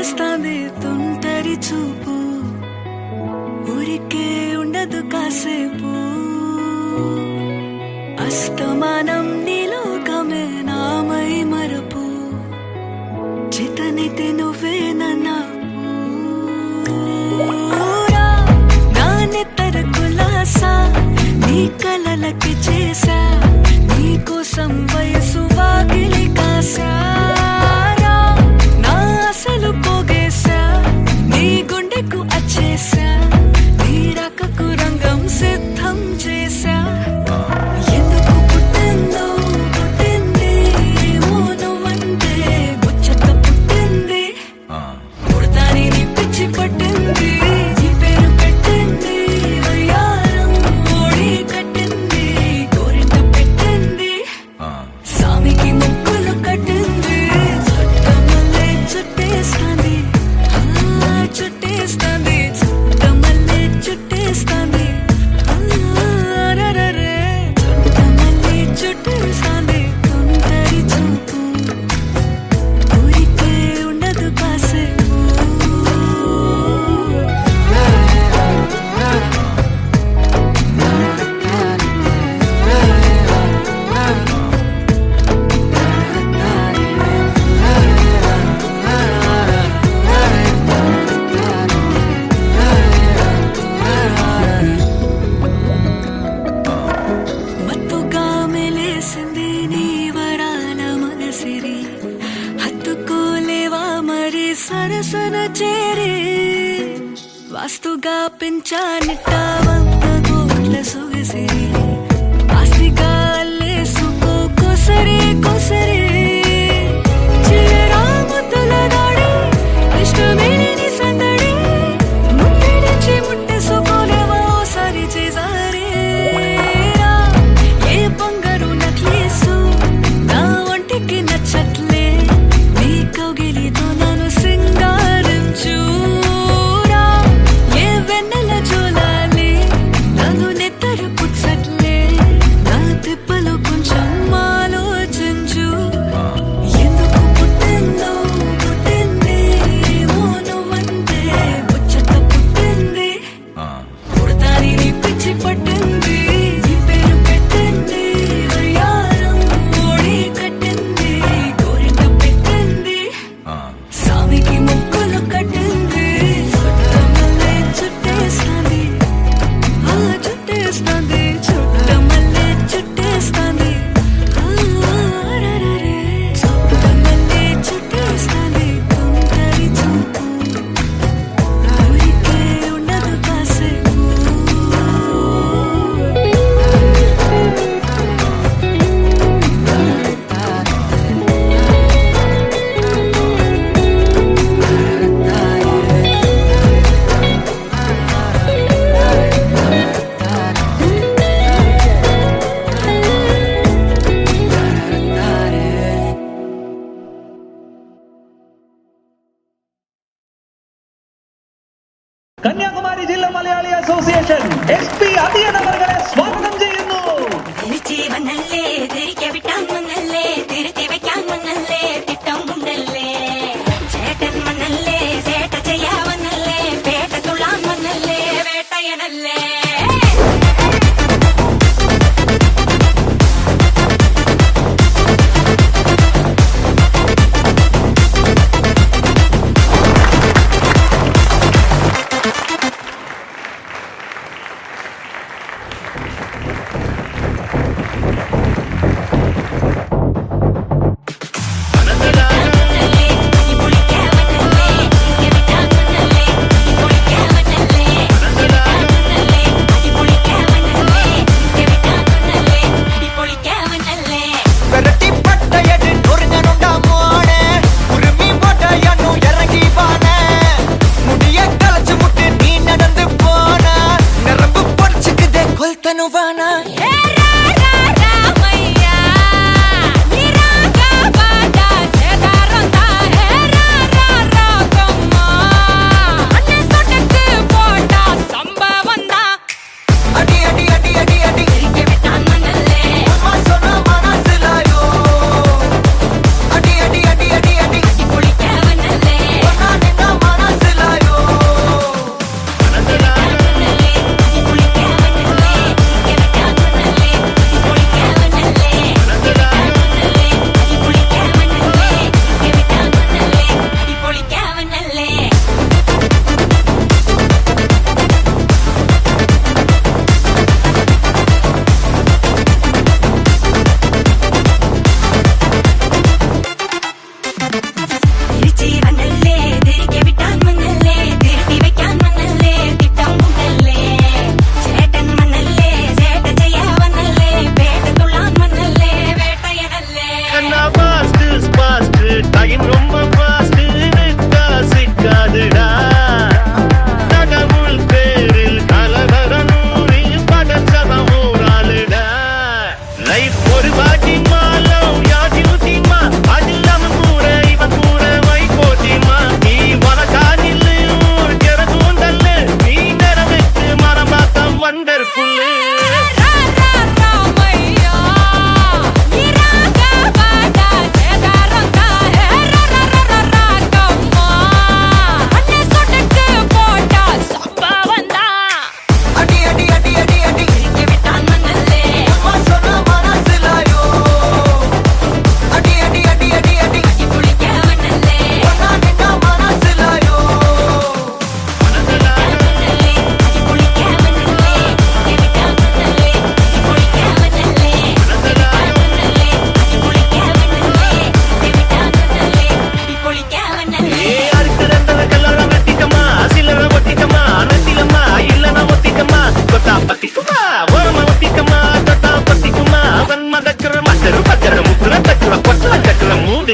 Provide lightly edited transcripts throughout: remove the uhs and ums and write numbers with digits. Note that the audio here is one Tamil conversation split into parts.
చుట్టేస్తాంది తుంటరి చూపు ఊరికే ఉండదు కాసేపు అస్తమానం నీలోకమే నామై మరపు చితనితే నువ్వే నన్నా నానెత్తర కులాసా నీ కలలకి చేసా నీ కోసం వయసు వాకిలి కాసా నా అసలు పోగేసా నీ గుండెకు అచ్చేసా నీ రాకకు రంగం సిద్ధం చేసా ఎందుకు పుట్టిందో పుట్టింది ఏమో నువ్వంటే ముచ్చట పుట్టింది పుడతాని నీ పిచ్చి పట్టింది ఈ పేరు పెట్టింది వయ్యారం ఓడి కట్టింది గోరింట పెట్టింది సామికి ముక్కులు కట్టింది చుట్టమల్లే చుట్టేస్తాంది చుట్టేస్తాంది చుట్టమల్లే చుట్టేస్తాంది అరరరే చుట్టమల్లే చుట్టేస్తాంది తుంటరి చూపు ఊరికే ఉండదు కాసేపు మత్తుగా మెలేసింది నీ వరాల మనసిరి హత్తుకోలేవా మరి సరసన చేరి వాస్తుగా పెంచానిట్ట 100 కోట్ల సొగసిరి ఆస్తిగా అల్లేసుకో కొసరి కొసరి చిలరా ముద్దుల దాడి ఇష్టమేని సందడి ముట్టడిచి ముట్టేసుకోలేవా ఓసారి చేసారి ఏ బంగారు నక్లేసు నా ఒంటికి నచ్చట్లే నీ కౌగిలితో నన్ను సింగారించురా ఏ వెన్నెల జోలాలి నన్ను నెత్తరు పుచ్చట్లే నా తిప్పలు కొంచెం ఆలోచించు ఎందుకు పుట్టిందో పుట్టింది ఏమో నువ్వంటే ముచ్చట పుట్టింది పుడతాని నీ పిచ్చి పట్టింది ఈ పేరు పెట్టింది వయ్యారం ఓడి కట్టింది గోరింట పెట్టింది సామికి ముక్కులు కట్టింది చుట్టమల్లే చుట్టేస్తాంది చుట్టేస్తాంది చుట్టమల్లే చుట్టేస్తాంది అరరరే చుట్టమల్లే చుట్టేస్తాంది తుంటరి చూపు ఊరికే ఉండదు కాసేపు കന്യാകുമാരി ജില്ലാ മലയാളി അസോസിയേഷൻ SP അധിയന വർഗരെ സ്വാഗതം ചെയ്യുന്നു. തിരിച്ചു വന്നല്ലേ തിരികെ വിട്ടാൻ വന്നല്ലേ തിരുത്തി വെക്കാൻ വന്നല്ലേ തിട്ടം കൊണ്ടല്ലേ ചേട്ടൻ വന്നല്ലേ ചേട്ട ചെയ്യാ വന്നല്ലേ പേട്ട തുള്ളാൻ വന്നല്ലേ വേട്ടയനല്ലേ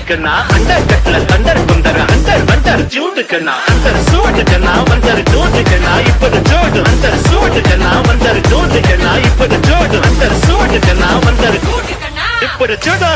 சூட்டுக்குன்னா அண்டர் கட்ல தண்டர் குந்தர் அண்டர் வந்தர் ஜூட்டுக்குன்னா அண்டர் சூட்டுக்குன்னா வந்தர் ஜூட்டுக்குன்னா இப்பது ஜோடு அண்டர் சூட்டுக்குன்னா வந்தர் ஜூட்டுக்குன்னா இப்பது ஜோடு அண்டர் சூட்டுக்குன்னா வந்தர் இப்பது ஜோடு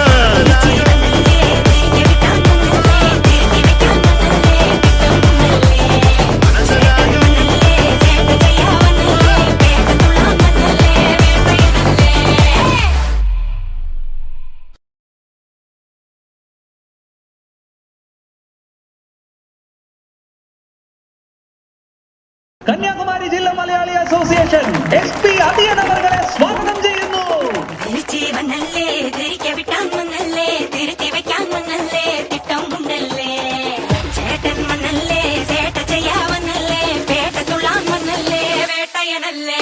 കന്യാകുമാരി ജില്ലാ മലയാളി അസോസിയേഷൻ SP അതിയൻ അവരെ സ്വാഗതം ചെയ്യുന്നു. തിരിച്ച് വന്നല്ലേ തിരികെ വിട്ടാൻ വന്നല്ലേ തിരുത്തി വെക്കാൻ വന്നല്ലേ തിട്ടം ഉണ്ടല്ലേ ചേട്ടൻ വന്നല്ലേ ചേട്ട ചെയ്യാ വന്നല്ലേ പേട്ട തുള്ളാൻ വന്നല്ലേ വേട്ടയനല്ലേ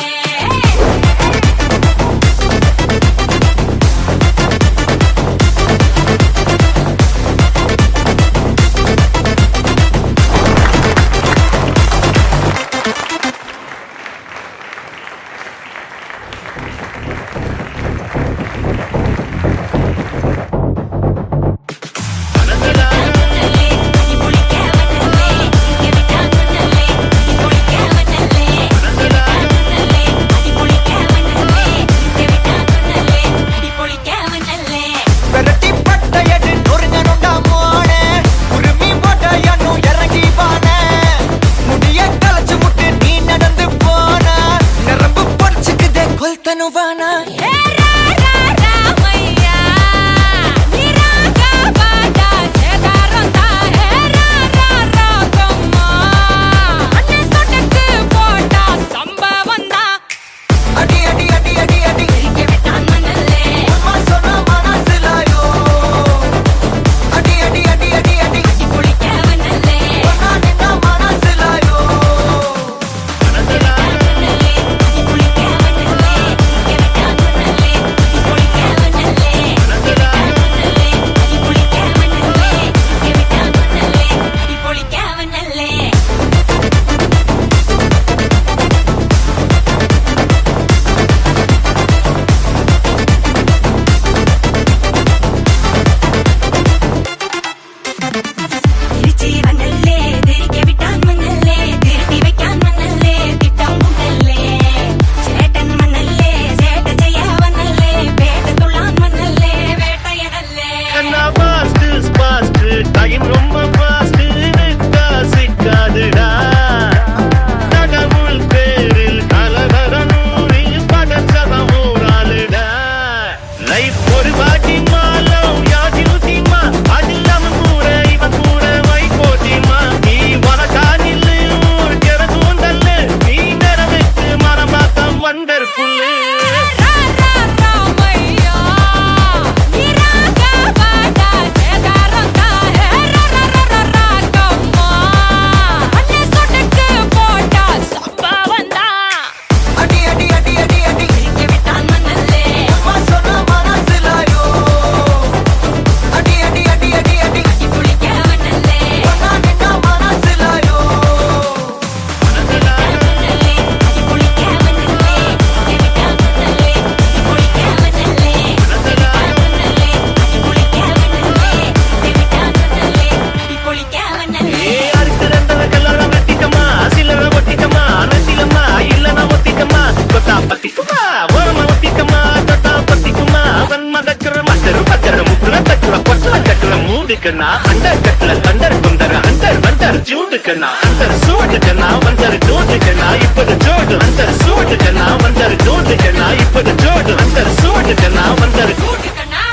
சூட்டுக்குன்னா அண்டர் கட்ல தண்டர் குந்தர் அண்டர் வந்தர் ஜூட்டுக்குன்னா அண்டர் சூட்டுக்குன்னா வந்தர் ஜூட்டுக்குன்னா இப்பது ஜோடு அண்டர் சூட்டுக்குன்னா வந்தர் ஜூட்டுக்குன்னா இப்பது ஜோடு அண்டர் சூட்டுக்குன்னா வந்தர்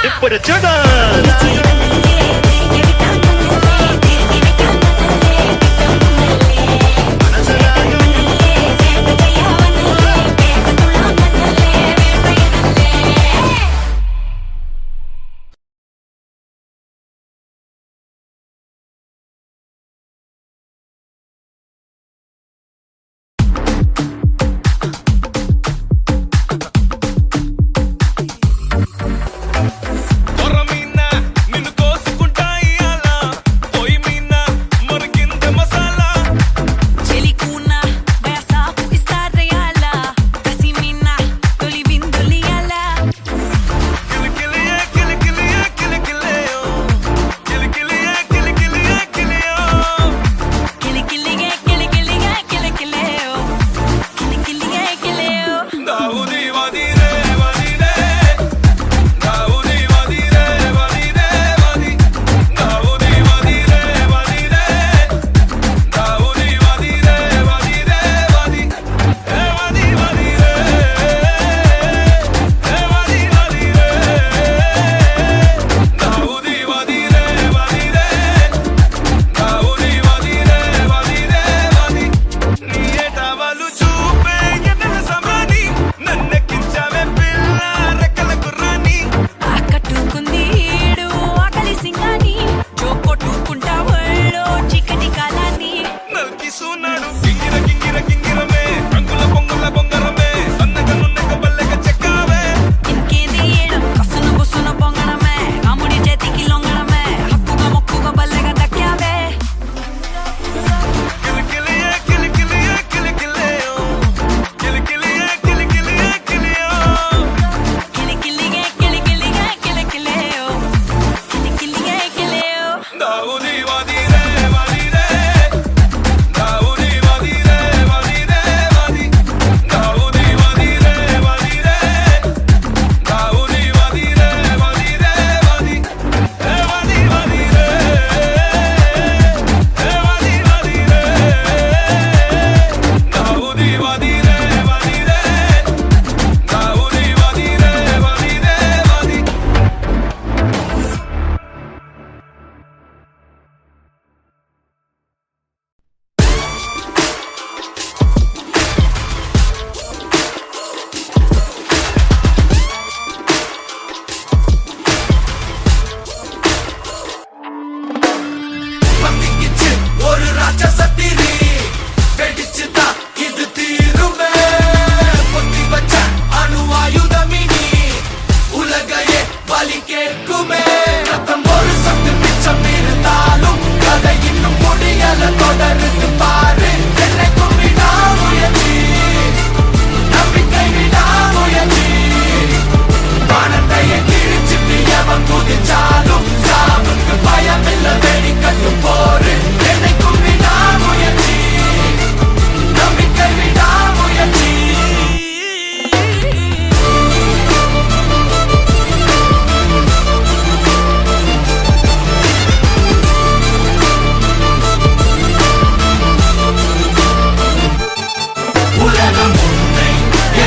இப்பது ஜோடு Oramina,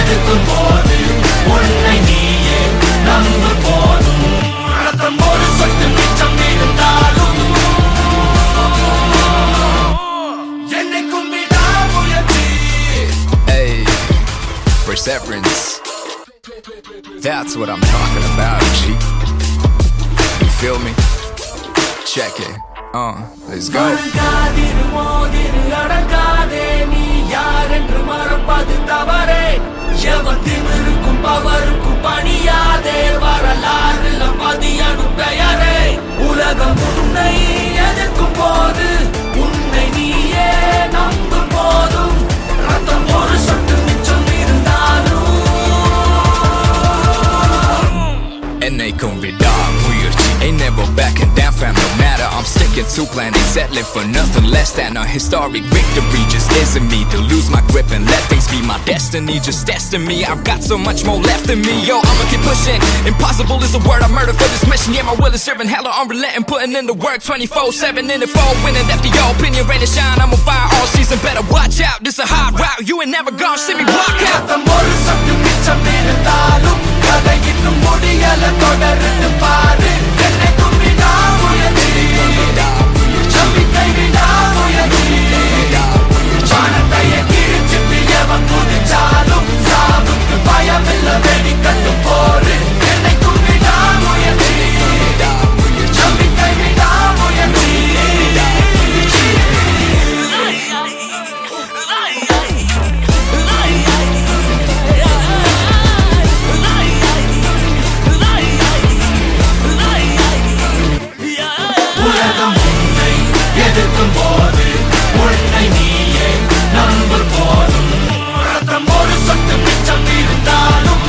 எதுக்கும் போது உன்னை நீயே நம்பு போதும் ரத்தம் ஒரு சொட்டு மிச்சம் இருந்தாலும் என்னைக்கும் விடாமுயற்சி. Hey, perseverance. That's what I'm talking about, G. You feel me? Check it. Let's go. மறக்காதிரு மோதிரு Adangathey நீ யார் என்று மறப்பது தவறே எவன் திமிருக்கும் பவருக்கும் பணியாதே வரலாறுல பதியனும் பெயரே உலகம் உன்னை எதிர்க்கும் போது உன்னை நீயே நம்பும் போதும் ரத்தம் ஒரு சொட்டு மிச்சம் இருந்தாலும் என்னைக்கும் விடாமுயற்சி. Ain't never backing down fam, no matter I'm sticking to plan, ain't settling for nothing less than a historic victory. Just isn't me to lose my grip and let things be my destiny. Just testing me, I've got so much more left in me. Yo, I'ma keep pushing. Impossible is a word I murder for this mission. Yeah, my will is serving hella unrelenting, putting in the work 24/7 in the fall, winning after your opinion, rain and shine. I'm on fire all season, better watch out. This a hard route, you ain't never gonna see me rock out. ரத்தம் ஒரு சொட்டு மிச்சம் இருந்தாலும் கதை இன்னும் முடியல தொடர்ந்து பாரு என்னைக்கும் விடாமுயற்சி நம்பிக்கை விடாமுயற்சி வானத்தைய கிழிச்சிட்டு எவன் குதிச்சாலும் சாவுக்கு பயமில்ல வெடிக்கட்டும் போரு என்னைக்கும் விடாமுயற்சி நம்பிக்கை விடாமுயற்சி. உலகம் உன்னை எதிர்க்கும் போது உன்னை நீயே நம்பு போதும் ரத்தம் ஒரு சொட்டு மிச்சம் இருந்தாலும்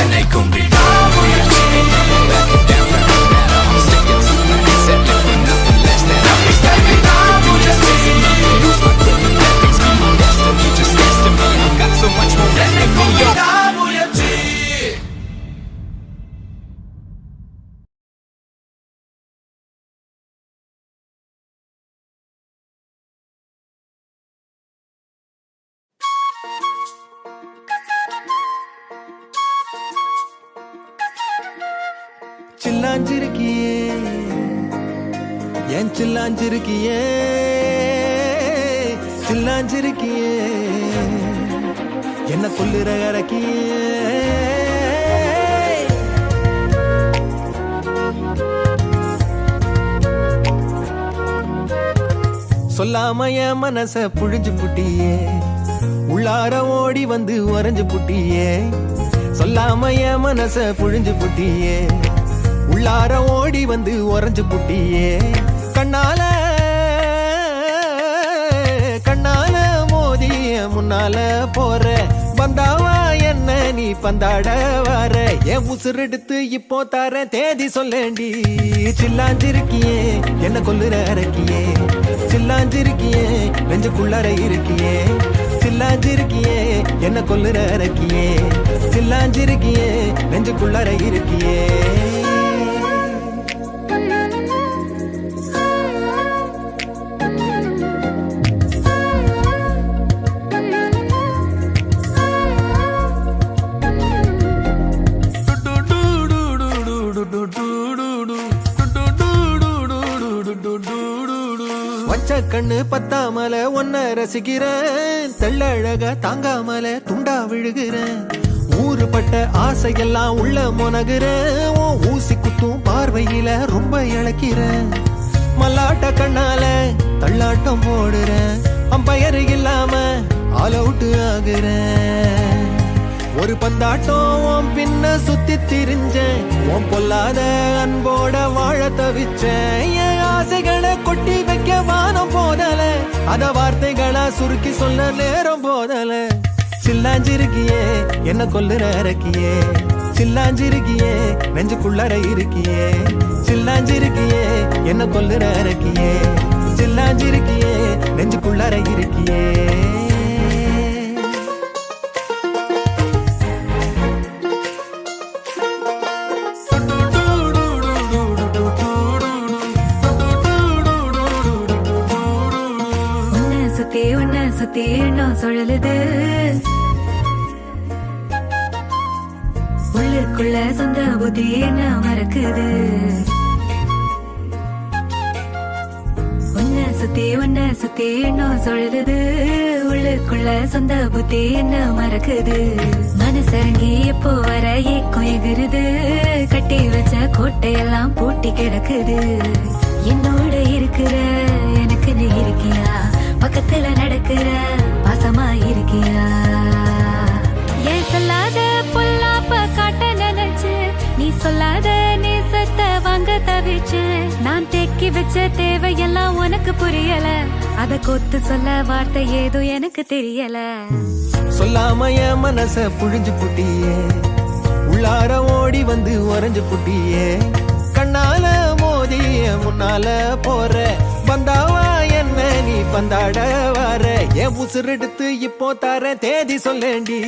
என்னைக்கும் விடாமுயற்சி. Backing down fam, no matter I'm sticking to plan, ain't settling for nothing less than a historic victory. Just isn't me to lose my grip and let things be my destiny. Just testing me, I've got so much more left in me. Yo. விடாமுயற்சி. சில்லாஞ்சிருக்கியே என் சில்லாஞ்சிருக்கியே சில்லாஞ்சிருக்கியே என்ன கொல்லுற இறக்கியே சொல்லாம என் மனச புழிஞ்சு புட்டியே உள்ளார ஓடி வந்து உறைஞ்சு புட்டியே சொல்லாம என் மனச புழிஞ்சு புட்டியே உள்ளார ஓடி வந்து உறைஞ்சு புட்டியே கண்ணால கண்ணால மோதி முன்னால போற வந்தாவா என்ன நீ பந்தாட வர என் உசுரெடுத்து இப்போ தர தேதி சொல்லேண்டி சில்லாஞ்சிருக்கியே என்ன கொல்லுற இறக்கியே சில்லாஞ்சிருக்கியே நெஞ்சுக்குள்ளார இருக்கியே சில்லாஞ்சிருக்கியே என்ன கொல்லுற இறக்கியே சில்லாஞ்சிருக்கியே நெஞ்சுக்குள்ளார இருக்கியே வச்ச கண்ணு பத்தாமல ஒன்ன ரசிக்கிறேன் தெள்ளழக தாங்காமல துண்டா விழுகிறேன் ஊறுபட்ட ஆசையெல்லாம் உள்ள மொனகுறேன் உன் ஊசி குத்தும் பார்வையில ரொம்ப இழக்கிறேன் மல்லாட்ட கண்ணால தள்ளாட்டம் போடுறேன் அம்பயர் இல்லாம ஆல் அவுட் ஆகுறேன் ஒரு பந்தாட்டம் உன் பின்ன சுத்தி திரிஞ்சேன் உன் பொல்லாத அன்போட வாழ தவிச்சேன் என் ஆசைகளை கொட்டி வைக்க வானம் போதல அத வார்த்தைகளா சுருக்கி சொல்ல நேரம் போதல சில்லாஞ்சிருக்கியே என்ன கொல்லுற இறக்கியே சில்லாஞ்சிருக்கியே நெஞ்சுக்குள்ளார இருக்கியே சில்லாஞ்சிருக்கியே என்ன கொல்லுற இறக்கியே சில்லாஞ்சிருக்கியே நெஞ்சுக்குள்ளார இருக்கியே உன்னை சுத்தி உன்னை உன்னை சுத்தி எண்ணம் சுழலுது உள்ளுக்குள்ள சொந்த புத்தி என்ன மறக்குது உன்னை சுத்தி எண்ணம் சுழலுது உள்ளுக்குள்ள சொந்த புத்தி என்ன மறக்குது மனசரங்கி எப்போ வர ஏக்கம் எகிருது கட்டி வச்ச கோட்டையெல்லாம் பூட்டி கிடக்குது என்னோட இருக்கிற எனக்கு நீ இருக்கியா பக்கத்துல நடக்கிற பாசமா இருக்கியா ஏன் சொல்லாத பொல்லாப்ப காட்ட நினைச்சு நீ சொல்லாத நேசத்தை வாங்க தவிச்சு நான் தேக்கி வச்ச தேவையெல்லாம் உனக்கு புரியல அத கொத்து சொல்ல வார்த்தை ஏதோ எனக்கு தெரியல சொல்லாம என் மனச புழிஞ்சு புட்டியே உள்ளார ஓடி வந்து உறைஞ்சு புட்டியே கண்ணால மோதிய முன்னால போற வந்தாவா என்ன நீ பந்தாட வர என் உசுரெடுத்து இப்போ தர தேதி சொல்லேண்டி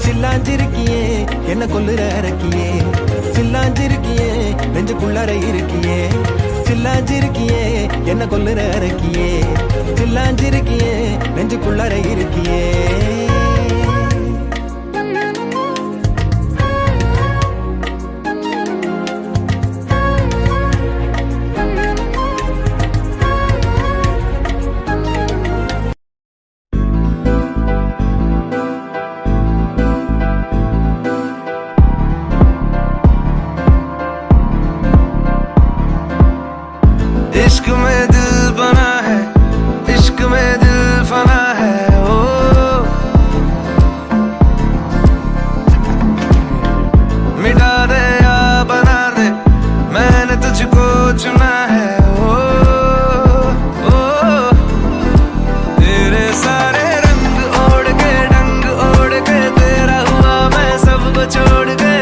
சில்லாஞ்சிருக்கியே என்ன கொல்லுற அரக்கியே சில்லாஞ்சிருக்கியே நெஞ்சுக்குள்ளார இருக்கியே சில்லாஞ்சிருக்கியே என்ன கொல்லுற அரக்கியே சில்லாஞ்சிருக்கியே நெஞ்சுக்குள்ளார இருக்கியே इश्क में दिल बना है इश्क में दिल फना है ओ मिटा दे या बना दे मैंने तुझको चुना है ओ तेरे सारे रंग ओढ़ के डंग ओढ़ के तेरा हुआ मैं सबको छोड़ के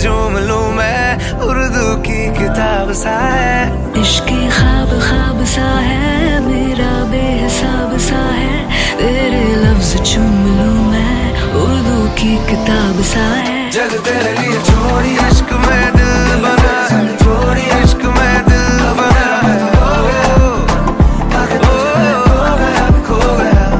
जुम लूं मैं उर्दू की किताब सा है इश्क़ ख्वाब ख्वाब सा है मेरा बेहिसाब सा है तेरे लफ्ज़ चूम लूं मैं उर्दू की किताब सा है जग तेरे लिए छोड़ी इश्क में दिल बना है छोड़ी इश्क में दिल बना है खो गया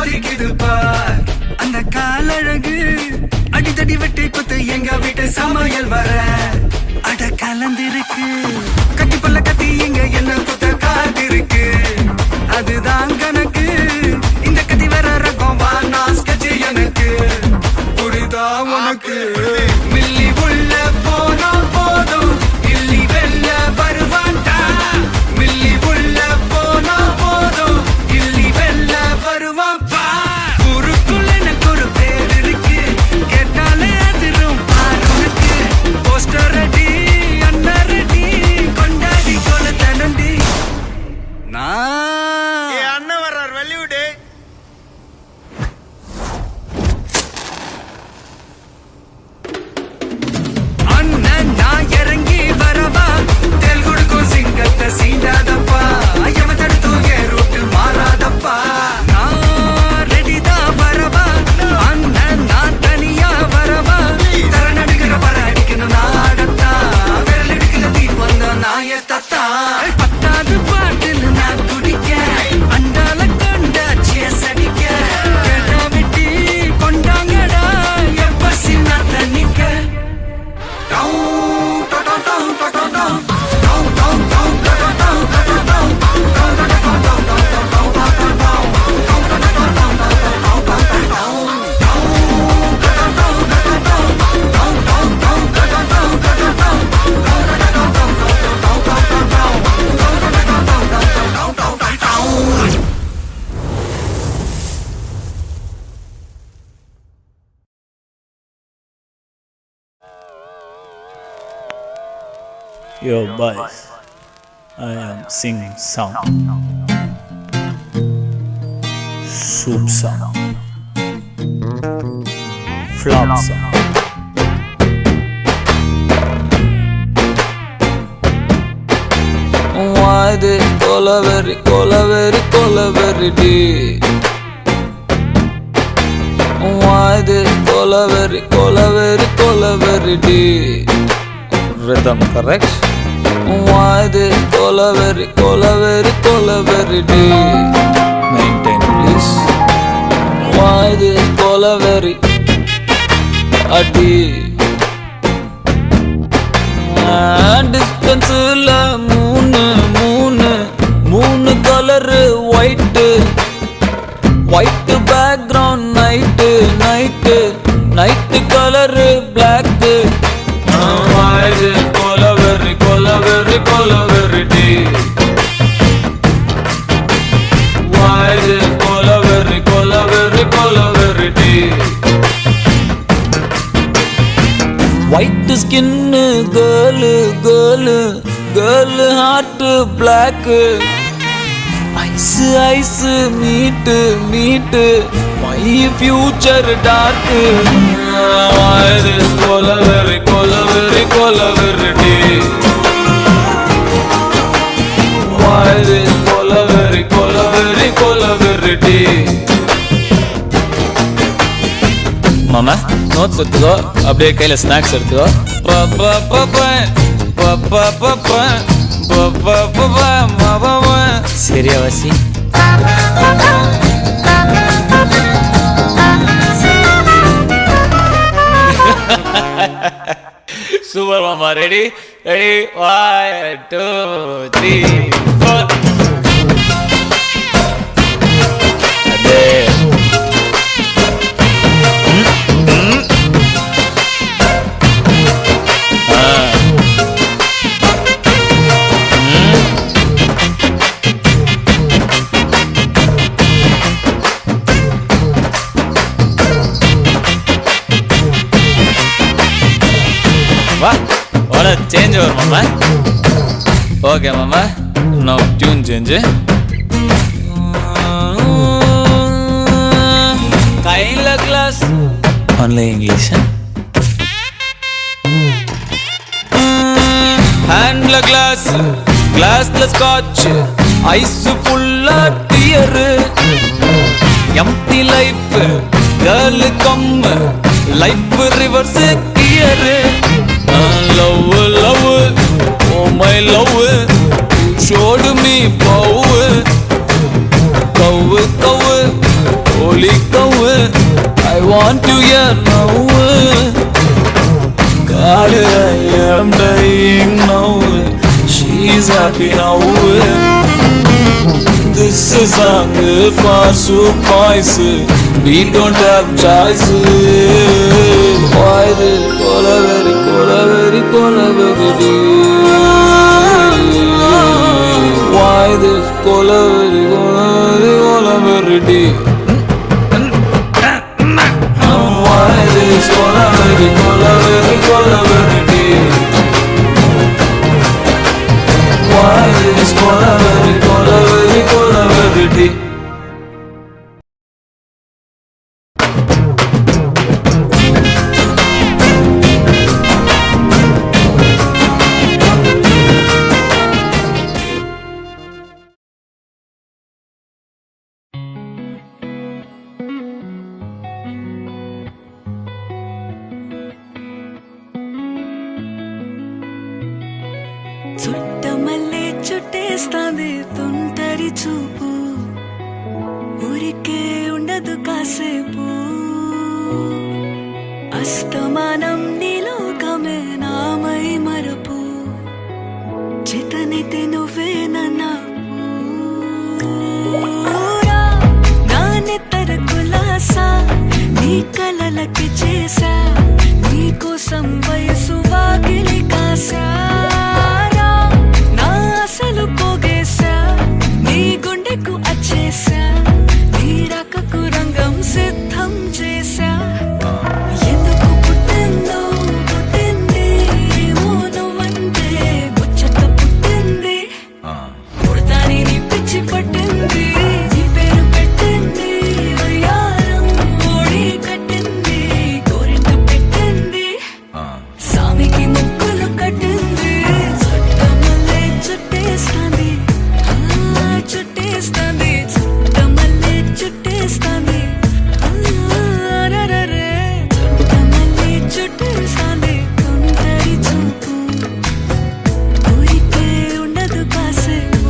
கொதிக்குது பார் அந்த காலழகு அடித்தடி வெட்டி குத்து எங்க வீட்டு சமையல் வர அட கலந்திருக்கு கட்டி பல்ல கத்தி இங்க என்ன குத்த காத்திருக்கு அதுதான் கணக்கு இந்த கத்தி வர ரகம் வா நான் ஸ்கெட்ச் எனக்கு புரிதா உனக்கு மில்லி உள்ள போனா போதும் இல்லி வெல்ல வருவான்டா மில்லி உள்ள போனா போதும் இல்லி வெல்ல வருவான் பா ஊருக்குள்ள எனக்கு ஒரு பேர் இருக்கு கேட்டாலே அதிரும் பாருக்கு போஸ்டர் ரெடி அண்ணா ரெடி கொண்டாடி கொல தனண்டி அண்ணன் வர்றார் வெளியூடு அண்ணன் நான் இறங்கி வரவா தெல் கொடுக்கும் சிங்கத்தை சீண்டாதப்பா எவன் தடுத்தும் என் ரூட்டு மாறாதப்பா நான் ரெடிதான் வரவா அண்ணன் நான் தனியா வரவா தர நடுகிற பர அடிக்கணும் நாடத்தா விரல் எடுக்கிற தீ வந்த நாய தத்தா பத்தாவது பாட்டில் நான் குடிக்க அண்டால கொண்டா சேஸ் அடிக்க கேட்டா வெட்டி கொண்டாங்கடா எப்ப சின்ன தண்ணிக்க Yo boys, I am singing song, soup song, flop song. Why this colaveri, colaveri, colaveri deep? Why this colaveri, colaveri, colaveri deep? Rhythm correct? Why this colaveri, colaveri, colaveri deep? Maintain please. Why this colaveri a deep? Distance la moon color white background night color black. Why this colaveri, colaveri, colaveri deep? Why this colaveri, colaveri, colaveri deep? White skin girl heart black. Ice meet my future dark. Why this colaveri, colaveri, colaveri deep? Why this colaveri, colaveri, colaveri deep? மாமா நோட்ஸ் எடுத்துக்கோ அப்படியே கையில் ஸ்நாக்ஸ் எடுத்துக்கோ சரியா வாசி சூப்பர் மாமா ரெடி 1 2 3 4 அதே What a change over mama. Okay mama, now tune change. Kaila glass only English. Hand la glass the scotch, ice full of tear. Empty life, girl come, life reverse gear. Love, oh my love, showed me power. Cow, oh ஒலிக்கவு I want to hear now. God, I am dying now. She's happy now. This is song for soup boys. We don't have choice. Why this colaveri Why this colaveri Why this colaveri Why this colaveri Chuttamalle చుట్టేస్తాంది తుంటరి చూపు ఊరికే ఉండదు కాసేపు అస్తమానం నీలోకమే నామై మరపు చేతనైతే నువ్వే నన్నా నానెత్తర కులాసా నీ కలలకి చేసా నీకోసం వయసు వాకిలి కాసా పోగేశా నీ గుండెకు అచ్చేశా నీ రాకకు రంగం సిద్ధం చేశా ఎందుకు పుట్టిందో పుట్టింది ఏమో నువ్వంటే ముచ్చట పుట్టింది పుడతాని నీ పిచ్చి పట్టింది నీ పేరు పెట్టింది వయ్యారం ఓడి కట్టింది కోరింట పెట్టింది సామికి ముక్కులు కట్టింది చుట్టేస్తాంది చుట్టేస్తాంది చుట్టమల్లే చుట్టేస్తాంది చుట్టమల్లే చుట్టేస్తాంది తుంటరి చూపు ఊరికే ఉండదు కాసేపు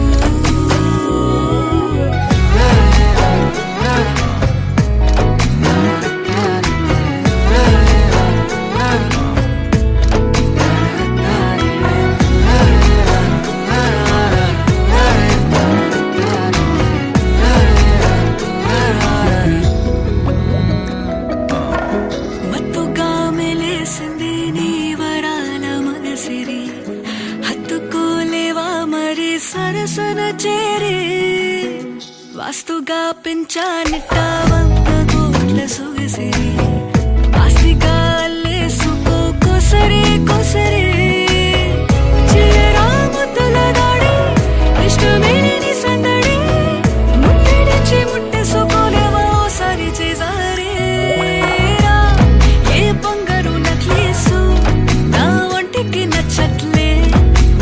మత్తుగా మెలేసింది నీ వరాల మగసిరి హత్తుకోలేవా మరి సరసన చేరి వాస్తుగా పెంచానిట్ట 100 కోట్ల సొగసిరి ఆస్తిగా అల్లేసుకో కోసరి కోసరి చియరా ముద్దుల దాడి ఇష్టమేని సందడి ముట్టిడిచి ముట్టేసుకోలేవా ఓసారి చేజారి ఏ బంగారు నక్లీసు నా ఒంటికి నచ్చట్లే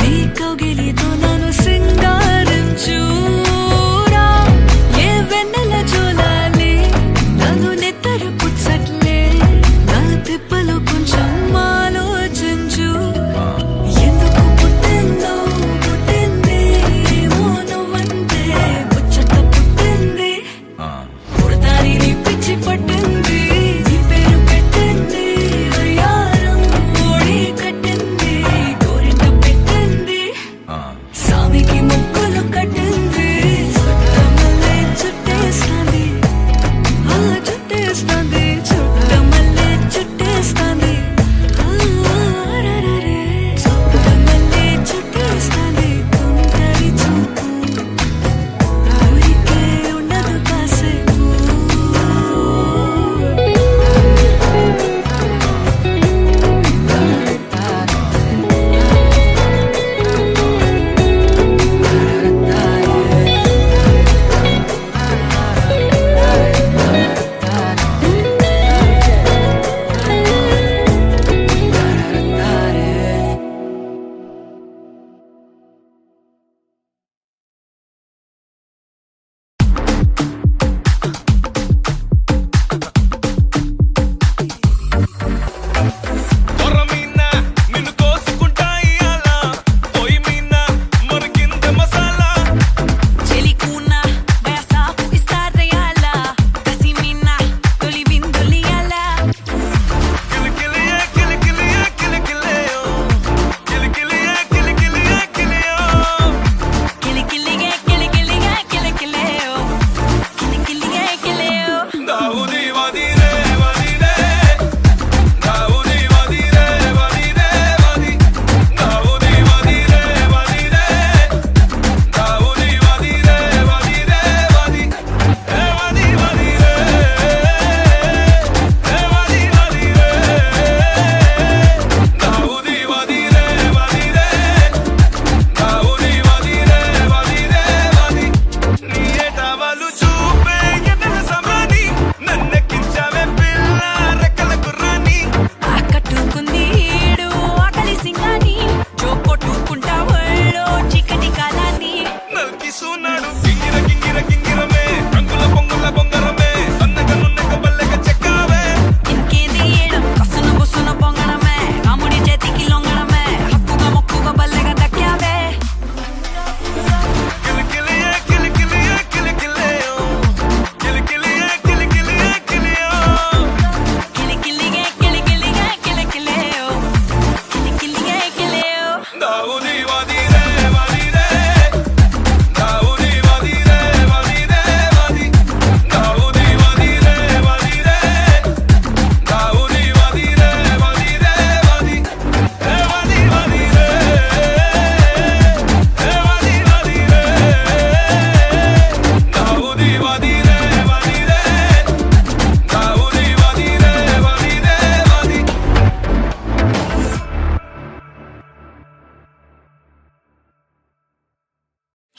నీ కౌగిలితో నన్ను సింగారించురా ఏ వెన్నెల జోలాలి నన్ను నెత్తరు పుచ్చ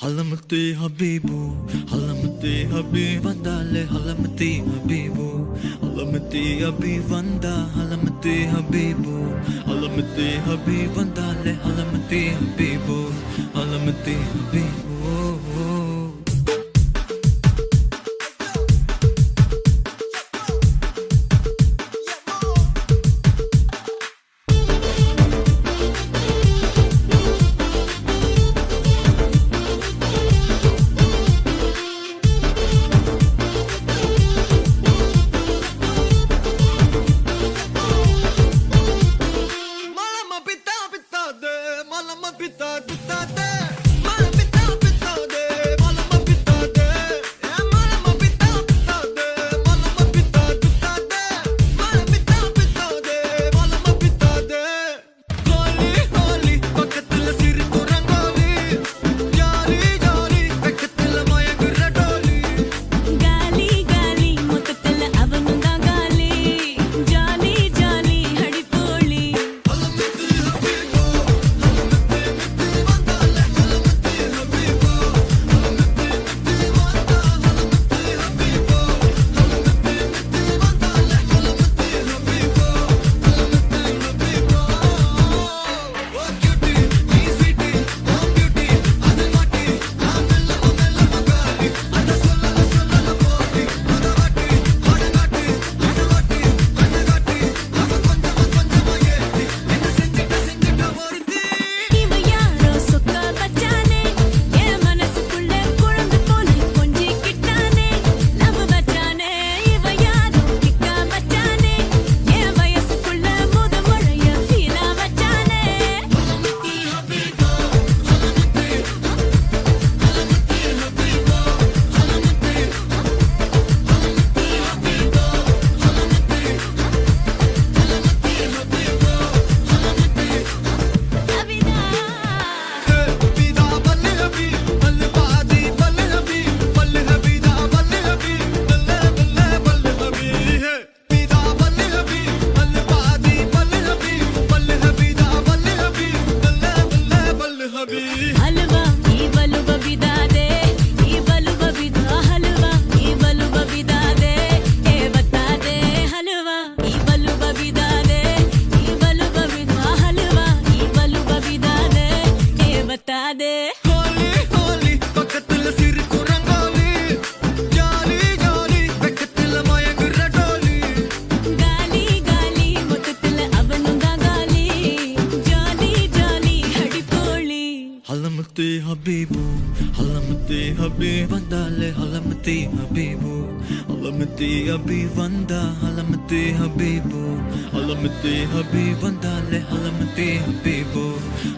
ஹலமத்தே ஹபீபு ஹலமத்தே ஹபீப் வந்தாலே ஹலமத்தே ஹபீபு ஹலமத்தே ஹபீப் வந்தா ஹலமத்தே ஹபீபு ஹலமத்தே ஹபீப் வந்தாலே ஹலமத்தே Habib ஹலமத்தே Habib Habibu, Halamati Habib Vandale, Halamati Habibu, Halamati Habib Vanda, Halamati Habibu, Halamati Habib Vandale, Halamati Habibu,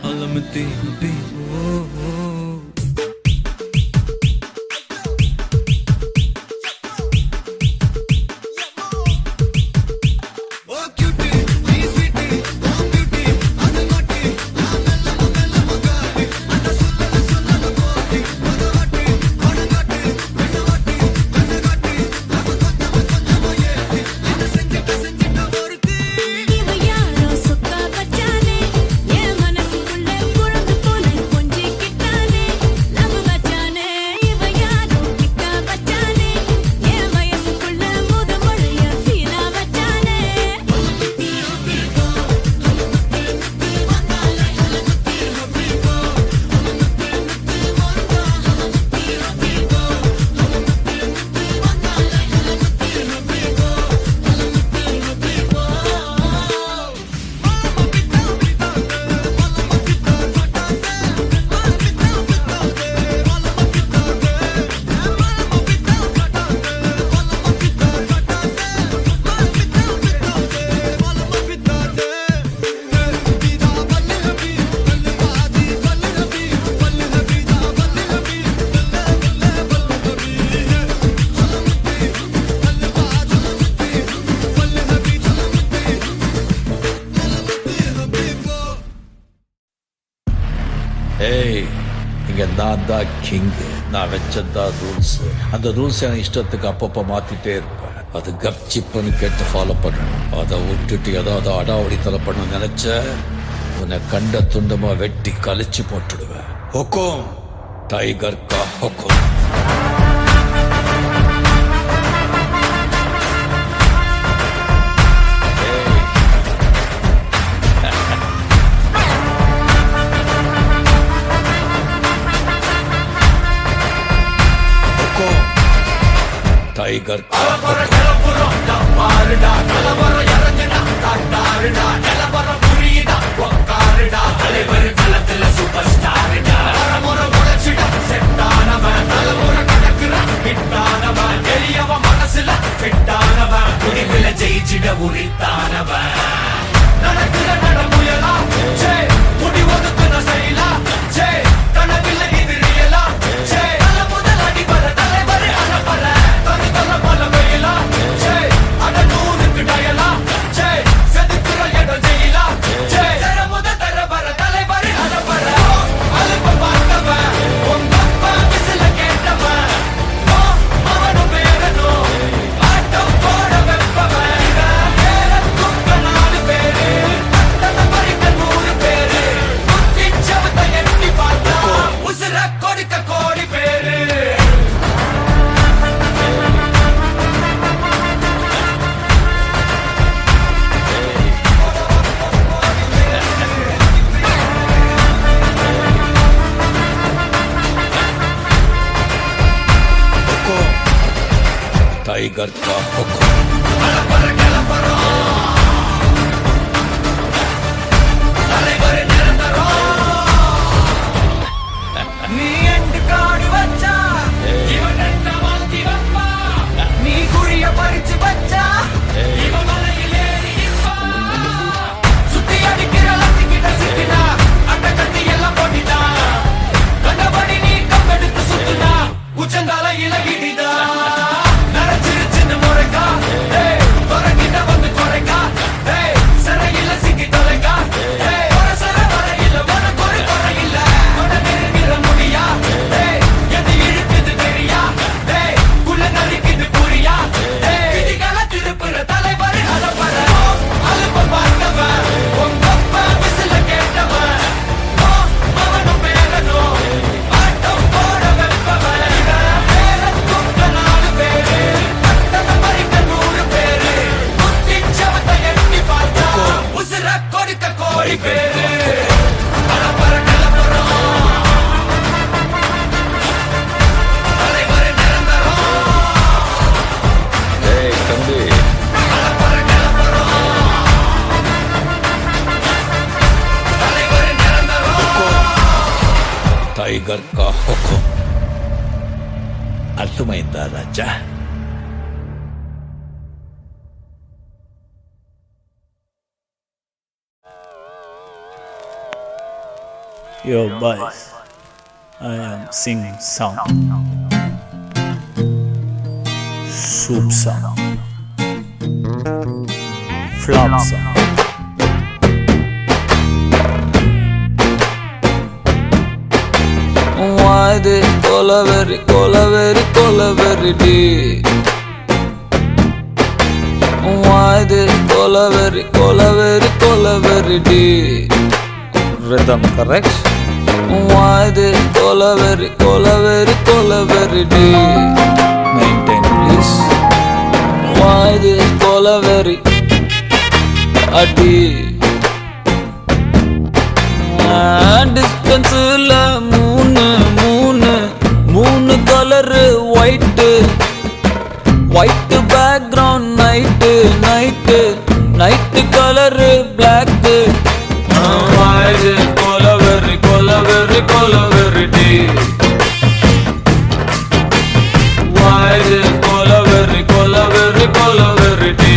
Halamati Habibu. நான் தான் கிங். நான் வச்சதான் ரூல்ஸ். அந்த ரூல்ஸ் எனக்கு இஷ்டத்துக்கு அப்பப்போ மாத்திட்டே இருப்பேன். அது கப்சிப்புன்னு கேட்டு ஃபாலோ பண்ணணும். அதை விட்டுட்டு ஏதாவது அடாவடித்தலை பண்ண நினைச்ச உன்னை கண்ட துண்டமா வெட்டி கழிச்சு போட்டுடுவேன். ஹொக்கோம் टाइगर का हुक्म टाइगर का ஜெயிச்சிட உரித்தானவன் நடக்கிற நடமுயலா ஜே முடி ஒதுக்குன செயலா ஜே கனவில்ல எதிரியலா ஜே நல்ல முதல் அடிபர தலைவர் அனபர தனி தல பல வெயிலா ஜே அட நூறுக்கு டயலா ஜே செதுக்குற இடம் ஜெயிலா ஜே தர முத தரவர தலைவர் அனபர அலுப்ப பார்த்தவன் உங்க அப்பா விசில கேட்டவன் அவனும் பேரனும் ஆட்டம் போட வெப்பவன் टाइगर का हुक्म நீ எண்டு காடு வச்சா இவன் எந்த மாத்தி வப்பா நீ குழிய பறிச்சு வச்சா இவன் மலையில் ஏறி இருப்பா சுத்தி அடிக்கிற லத்திக்கிட்ட சிக்கினா அட்ட கட்டி எல்லாம் போட்டினா கண்டபடி நீ கம்பெடுத்து சுத்துனா உச்சந்தால இலகிடிதா நரச்சிருச்சுன்னு முறைக்கா தொடங்கிட்ட வந்து குறைக்கா சிறையில சிக்கி தொலைக்கா சர வரையில உனக்கு ஒரு குறையில்ல நெருங்கிற முடியா எது இழுக்குது தெரியா குள்ள நறுக்குது புரியா விதிகளை திருப்புற தலைவர் அலப்பற அலுப்ப பார்த்தவன் உங்க அப்பா விசில கேட்டவன் அவனும் பேரனும் ஆட்டம் போட வெப்பவன் பேரத்துக்க 4 பேரு பட்டத பறிக்க 100 பேரு புத்தி சவத்தை எட்டி பார்த்தா உசுர கொடுக்க கோடி பேரு அலப்பற கலப்பறம் தலைவர் நிரந்தரம் தம்பி அலப்பற கலப்பறம் தலைவர் நிரந்தரம் टाइगर का हुक्म अर्थमैंदा राजा Yo boys, I am singing song. Soup song. Flop song. Why this colaveri, colaveri, colaveri D? Why this colaveri, colaveri, colaveri D? Rhythm correct? Why this colaveri, colaveri, colaveri D? Maintain please. Why this colaveri a D? டிஸ்டன்ஸ்ல மூணு colour white background night colour black கொலவெரி டி கொலவெரி டி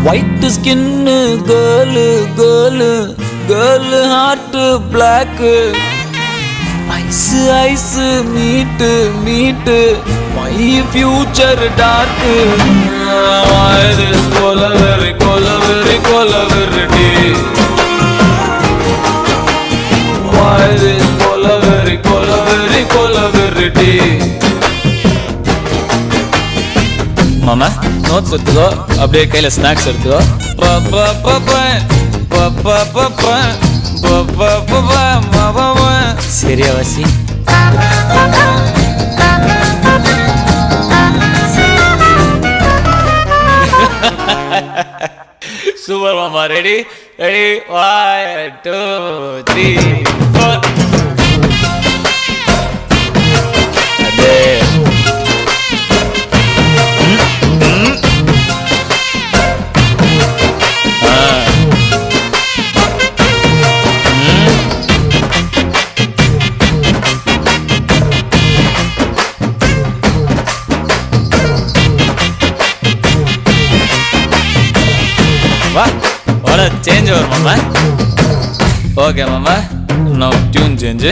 white skin girl heart black eyes meet my future dark கொலவெரி டி கொலவெரி டி மாமா நோட்ஸ் எடுத்துக்கோ அப்படியே கையில ஸ்நாக்ஸ் எடுத்துக்கோ சரியா வாசி? Super mama, ready? Ready? 1, 2, 3, 4. Ade. What a change over, mama. Okay, mama. Now tune change.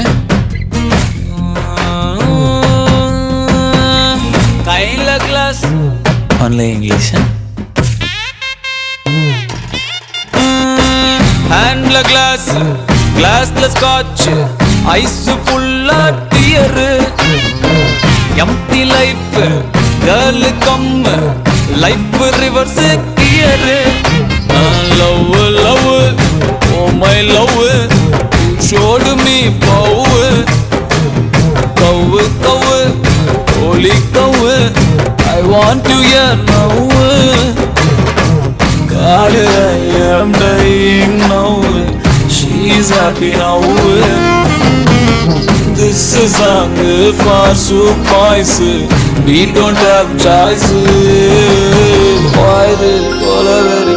Kaila glass. Only English. Handle glass. Glass the scotch. Ice full of tear. Empty life. Girl come. Life reverse gear. Love, love, oh my love, you showed me power. Cow, cow, holy cow, I want you here now. God, I am dying now. She's happy now. This is song for soup boys. We don't have choice. Why the cola very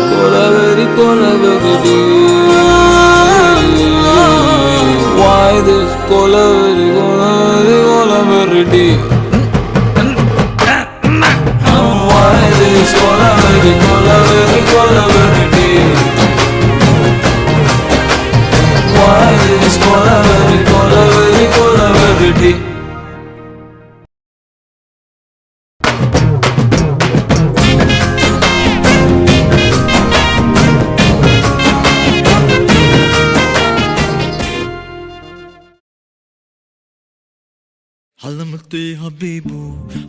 why this cola very deep? Why this cola very deep? Why this cola very deep? Halamati Habibu,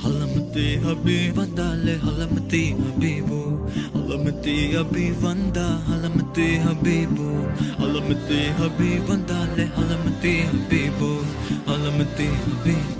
Halamati Habib Vandale, Halamati Habibu, Halamati Habib Vanda, Halamati Habibu, Halamati Habib Vandale, Halamati Habibu, Halamati Habibu.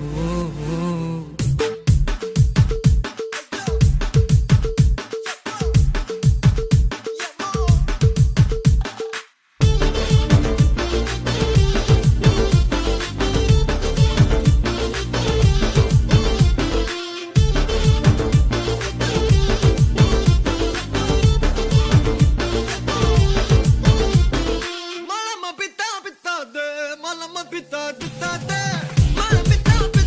Malama pita pita de, malama pita pita de, malama pita.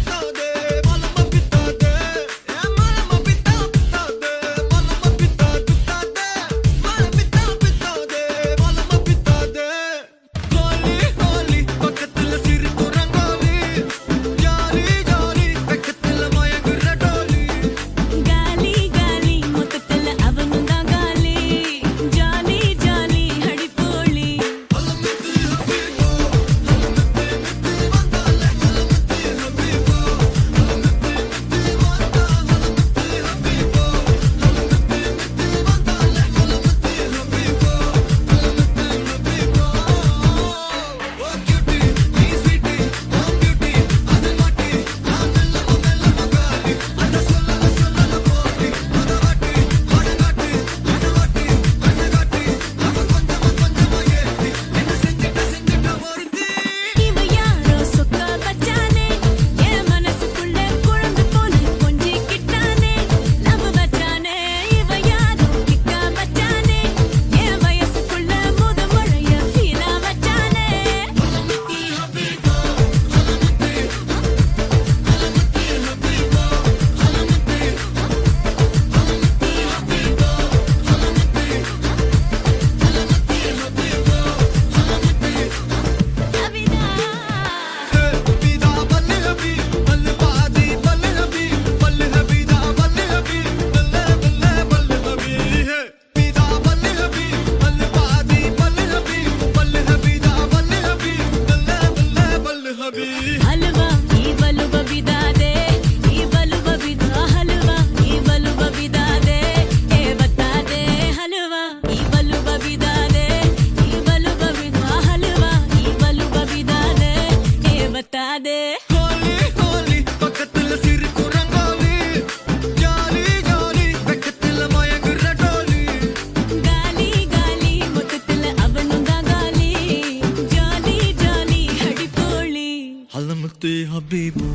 Habib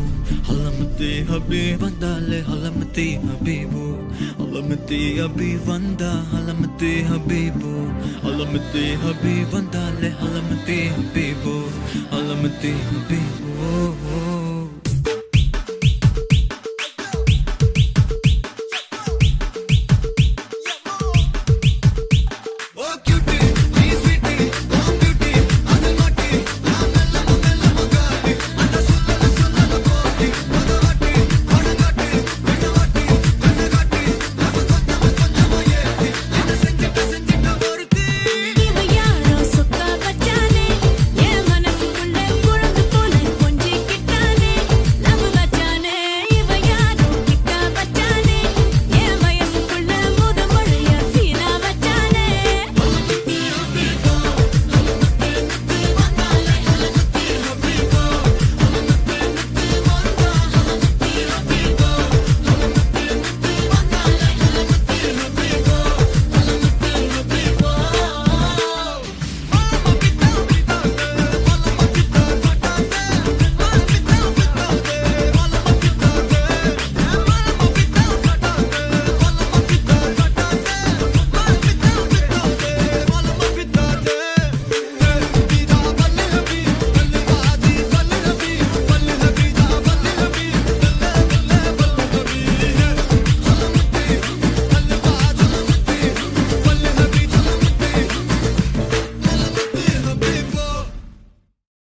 ஹலமதி ஹபீப் வந்தாலே ஹலமதி ஹபீபு ஹலமதி ஹபீப் வந்தா ஹலமதி ஹபீபு ஹலமதி ஹபீப் வந்தாலே ஹலமதி ஹபீபு ஹலமதி ஹபீபு